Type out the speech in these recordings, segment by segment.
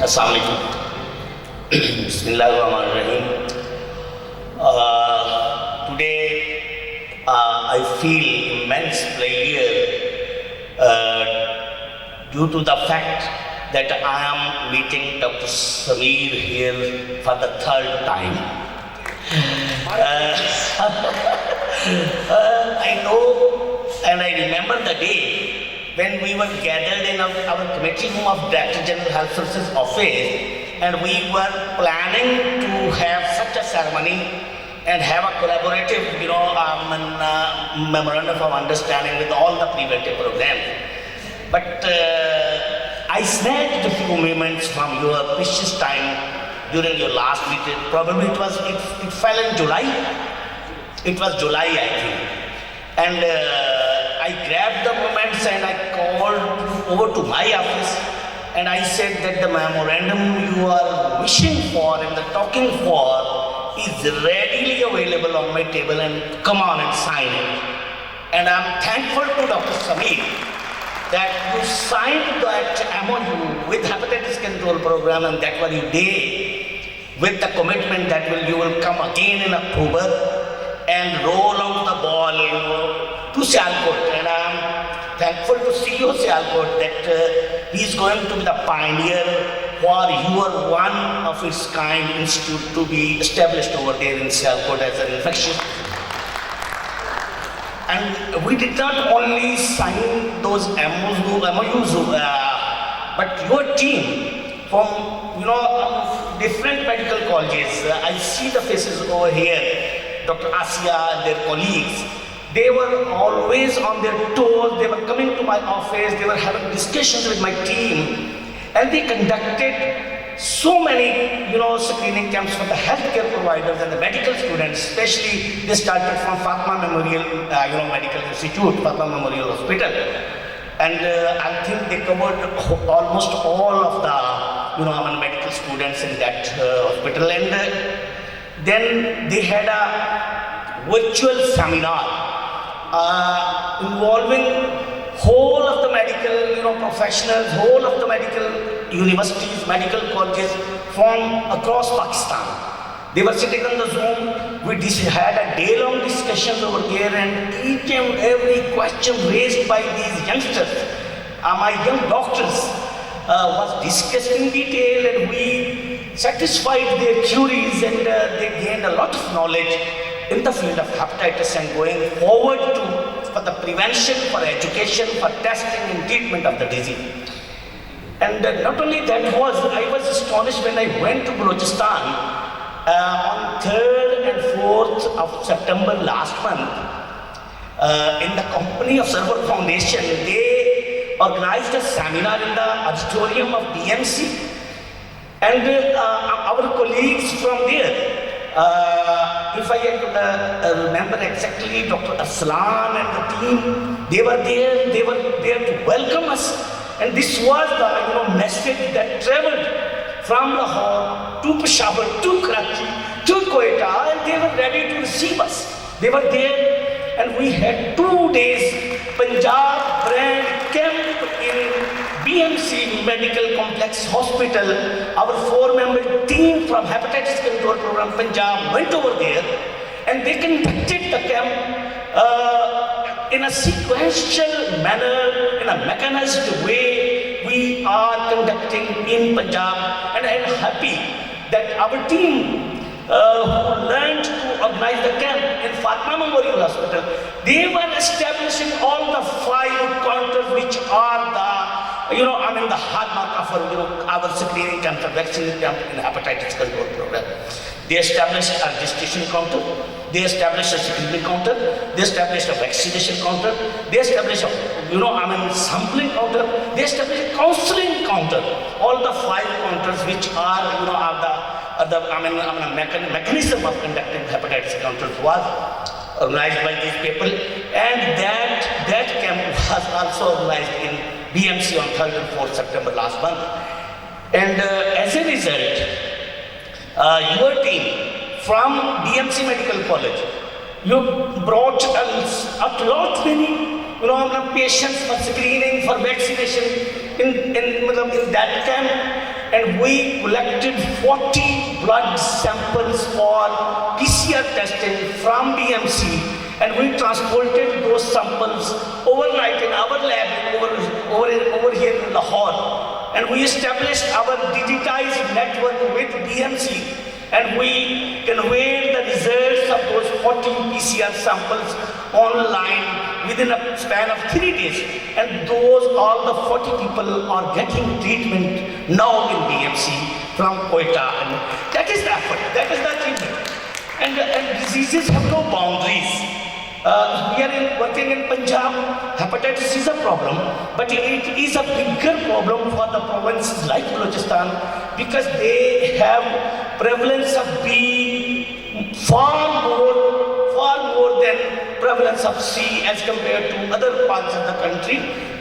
Assalamu alaikum. Bismillahirrahmanirrahim. Today I feel immense pleasure due to the fact that I am meeting Dr. Sameer here for the third time. I know and I remember the day when we were gathered in our committee room of Director General Health Services Office, and we were planning to have such a ceremony and have a collaborative, memorandum of understanding with all the preventive programs. But I snatched a few moments from your precious time during your last meeting. Probably it fell in July. It was July, I think. And I grabbed the moments and I called over to my office and I said that the memorandum you are wishing for and the talking for is readily available on my table, and come on and sign it. And I'm thankful to Dr. Sameer that you signed that MOU with Hepatitis Control Program and that very day with the commitment that you will come again in October and roll out the ball to Sialkot. And I'm thankful to CEO Sialkot that he is going to be the pioneer for your one of its kind institute to be established over there in Sialkot as an infection. And we did not only sign those MOUs, but your team from different medical colleges. I see the faces over here, Dr. Asia and their colleagues. They were always on their toes. They were coming to my office. They were having discussions with my team, and they conducted so many, screening camps for the healthcare providers and the medical students. Especially, they started from Fatma Memorial, Medical Institute, Fatma Memorial Hospital, and I think they covered almost all of the, medical students in that hospital. And then they had a virtual seminar involving whole of the medical professionals, whole of the medical universities, medical colleges from across Pakistan. They were sitting on the Zoom. We had a day-long discussions over there, and each and every question raised by these youngsters, my young doctors, was discussed in detail, and we satisfied their queries, and they gained a lot of knowledge in the field of hepatitis and going forward for the prevention, for education, for testing and treatment of the disease. And not only that, I was astonished when I went to Balochistan on 3rd and 4th of September last month. In the company of Server Foundation, they organized a seminar in the auditorium of BMC, and our colleagues from there, if I remember exactly, Dr. Aslan and the team, they were there to welcome us. And this was the message that traveled from Lahore to Peshawar to Karachi to Quetta, and they were ready to receive us. They were there, and we had 2 days Punjab brand camp in BMC Medical Complex Hospital. Our 4-member team from Hepatitis Control Program Punjab went over there, and they conducted the camp in a sequential manner, in a mechanized way. We are conducting in Punjab, and I am happy that our team who learned to organize the camp in Fatma Memorial Hospital, they were establishing all the 5 counters which are the the hallmark of our screening camp, the vaccine camp in Hepatitis Control Program. They established a registration counter, they established a screening counter, they established a vaccination counter, they established a sampling counter, they established a counseling counter. All the 5 counters which are the mechanism of conducting hepatitis counters was organized by these people, and that camp was also organized in BMC on 3rd and 4th September last month. And as a result, your team from BMC Medical College, you brought a lot many patients for screening, for vaccination in that camp. and we collected 40 blood samples for PCR testing from BMC, and we transported those samples overnight in our lab over here in Lahore, and we established our digitized network with BMC, and we conveyed the results of those 40 PCR samples online within a span of 3 days, and all the 40 people are getting treatment now in BMC from Quetta, and that is the effort, that is the achievement. And diseases have no boundaries. We are working in Punjab, hepatitis is a problem, but it is a bigger problem for the provinces like Balochistan, because they have prevalence of B far more than prevalence of C as compared to other parts of the country.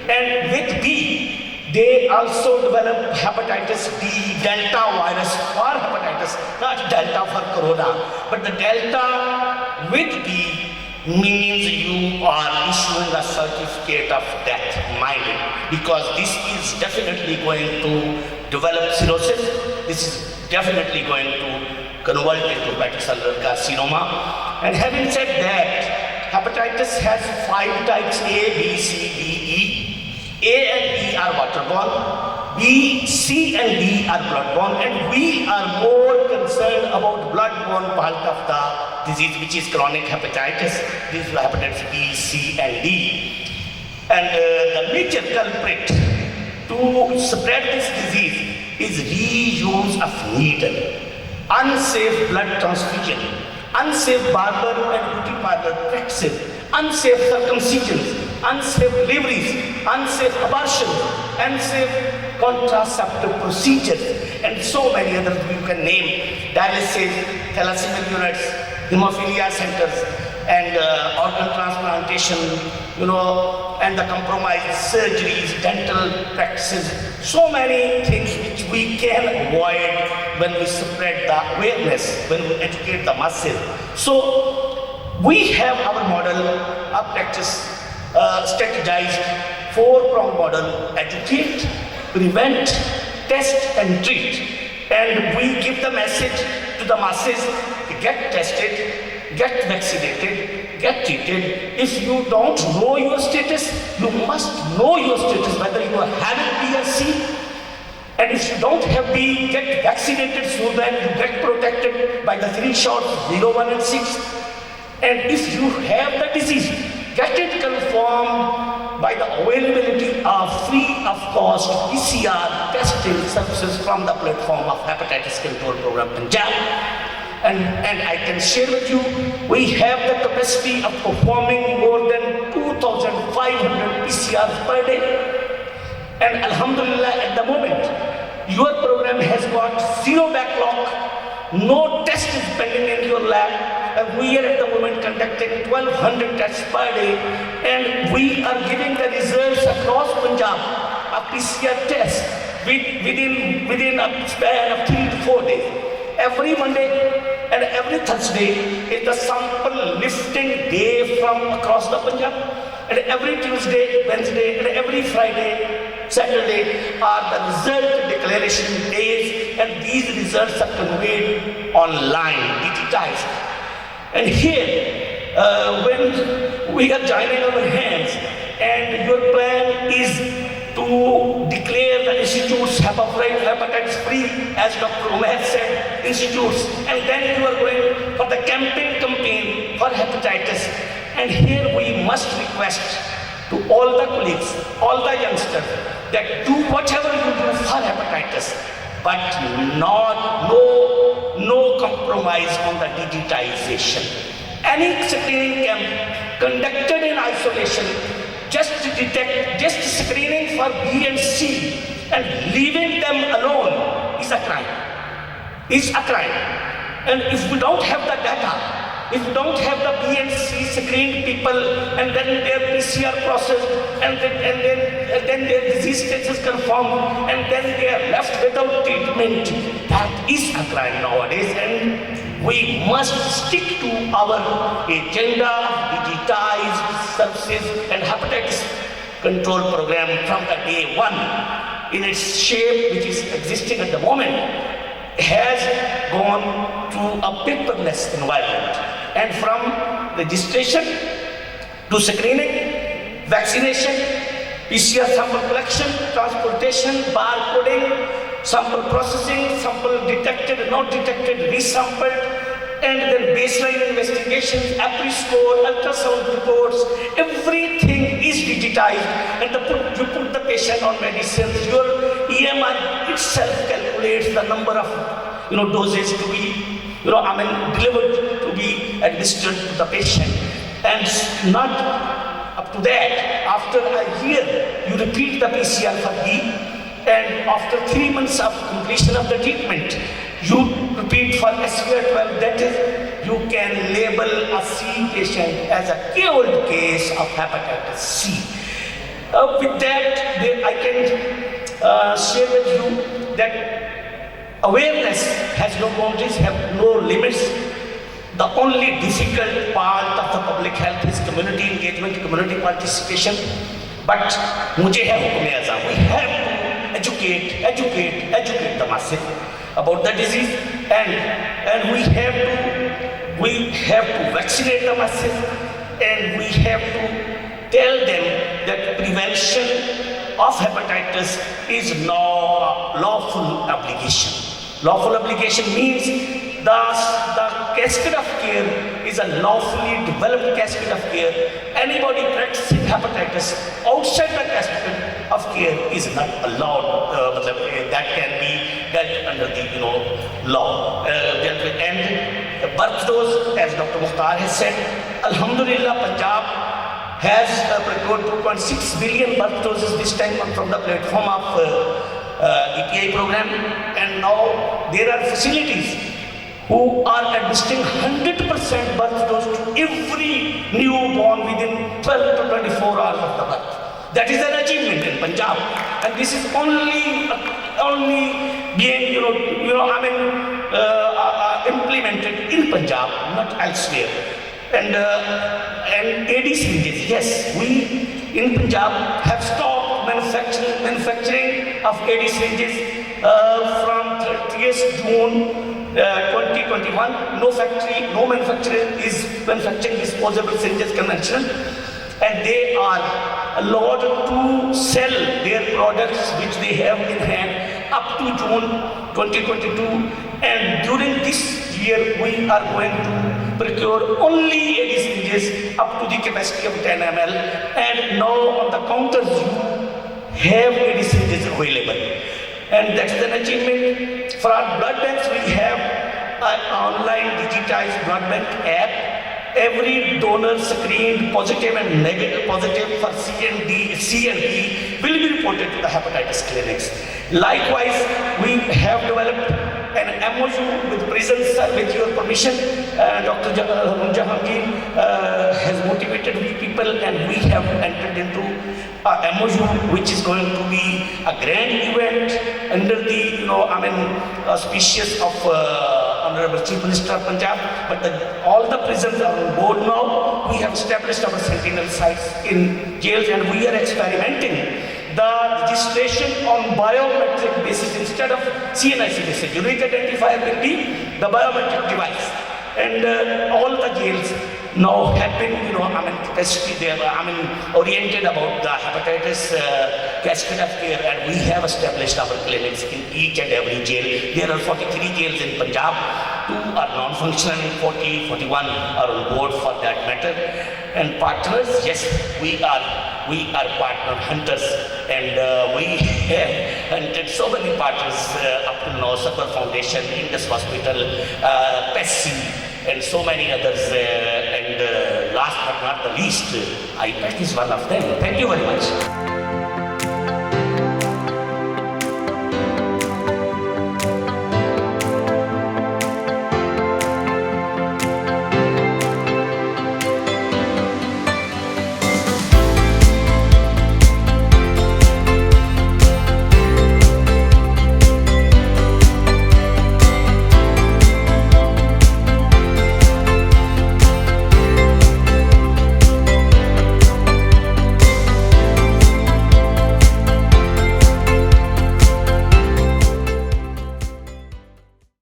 And with B, they also develop hepatitis D, Delta virus for hepatitis, not Delta for corona, but the Delta with B means you are issuing a certificate of death, mind it, because this is definitely going to develop cirrhosis, this is definitely going to convert into hepatocellular carcinoma. And having said that, hepatitis has 5 types: A, B, C, D, E. A and E are waterborne, B, C and D are bloodborne, and we are more concerned about bloodborne part of the disease, which is chronic hepatitis. This is hepatitis B, C and D. And the major culprit to spread this disease is reuse of needle, unsafe blood transfusion, unsafe barber and beauty parlor practices, unsafe circumcisions, unsafe deliveries, unsafe abortions, unsafe contraceptive procedures, and so many others you can name: dialysis, thalassemia units, hemophilia centers, and organ transplantation, and the compromised surgeries, dental practices, so many things which we can avoid when we spread the awareness, when we educate the masses. So we have our model of practice strategized 4-pronged model: educate, prevent, test and treat. And we give the message to the masses: get tested, get vaccinated, get treated. If you don't know your status, you must know your status, whether you are having B or C. And if you don't have B, get vaccinated so that you get protected by the 3 shots, 0, 1 and 6. And if you have the disease, get it confirmed by the availability of free of cost PCR testing services from the platform of Hepatitis Control Program Punjab. And I can share with you, we have the capacity of performing more than 2,500 PCRs per day. And Alhamdulillah, at the moment, your program has got 0 backlog, no test is pending in your lab. We are at the moment conducting 1,200 tests per day, and we are giving the results across Punjab, a PCR test within a span of 3 to 4 days. Every Monday and every Thursday is the sample lifting day from across the Punjab, and every Tuesday, Wednesday, and every Friday, Saturday are the result declaration days, and these results are conveyed online, digitized. And here, when we are joining our hands, and your plan is to declare the institutes hepatitis free, as Dr. Umair said, institutes, and then you are going for the campaign for hepatitis. And here we must request to all the colleagues, all the youngsters, that do whatever you do for hepatitis, but no compromise on the digitization. Any screening camp conducted in isolation, just screening for B and C and leaving them alone is a crime. And if we don't have the data, if we don't have the B and C screened people, and then their PCR process, and then their disease status confirmed, and then they are left without treatment, that is a crime nowadays. And we must stick to our agenda, digitized services and hepatitis control program from the day 1. in its shape which is existing at the moment has gone to a paperless environment. And from registration to screening, vaccination, PCR sample collection, transportation, barcoding, sample processing, sample detected, not detected, resampled, and then baseline investigations, APRI score, ultrasound reports, everything is digitized, and you put the patient on medicines. Your EMR itself calculates the number of doses to be delivered to be administered to the patient. And not up to that, after a year you repeat the PCR for B, and after 3 months of completion of the treatment you repeat for SVR12. That is, you can label a C patient as a cured case of hepatitis C. With that, I can share with you that awareness has no boundaries, have no limits. The only difficult part of the public health is community engagement, community participation. But mujhe hai hukum azam. We have to educate the masses about the disease, and we have to vaccinate the masses, and we have to tell them that prevention of hepatitis is now a lawful obligation. Lawful obligation means the cascade of care is a lawfully developed cascade of care. Anybody practicing hepatitis outside the cascade of care is not allowed. That can be dealt under the law. And birth dose, as Dr. Mukhtar has said, Alhamdulillah, Punjab has procured 2.6 billion birth doses this time from the platform of EPI program, and now there are facilities who are administering 100% birth dose to every newborn within 12 to 24 hours of the birth. That is an achievement in Punjab, and this is only being implemented in Punjab, not elsewhere. And AD syringes, yes, we in Punjab have stopped manufacturing of AD syringes from 30th June 2021. No manufacturer is manufacturing disposable syringes conventional, and they are allowed to sell their products which they have in hand up to June 2022. And during this year we are going to procure only AD syringes up to the capacity of 10 ml, and now on the counters you have AD syringes available, and that is an achievement. For our blood banks, we have an online digitized blood bank app. Every donor screened positive and negative positive for C and D will be reported to the hepatitis clinics. Likewise, we have developed an MOU with prisons. With your permission, Dr. Jahangir has motivated people, and we have entered into a MOU which is going to be a grand event under the auspices of Honorable Chief Minister of Punjab. But all the prisons are on board now. We have established our sentinel sites in jails, and we are experimenting the registration on biometric basis instead of CNIC basis. Unique identifier will be the biometric device, and all the jails now have been capacity, they are oriented about the hepatitis cascade of care, and we have established our clinics in each and every jail. There are 43 jails in Punjab. 2 are non-functional, 41 are on board for that matter. And partners, yes, we are partner hunters, and we have hunted so many partners up to now. Sabha Foundation, Indus Hospital, PESI, and so many others. And last but not the least, IPET is one of them. Thank you very much.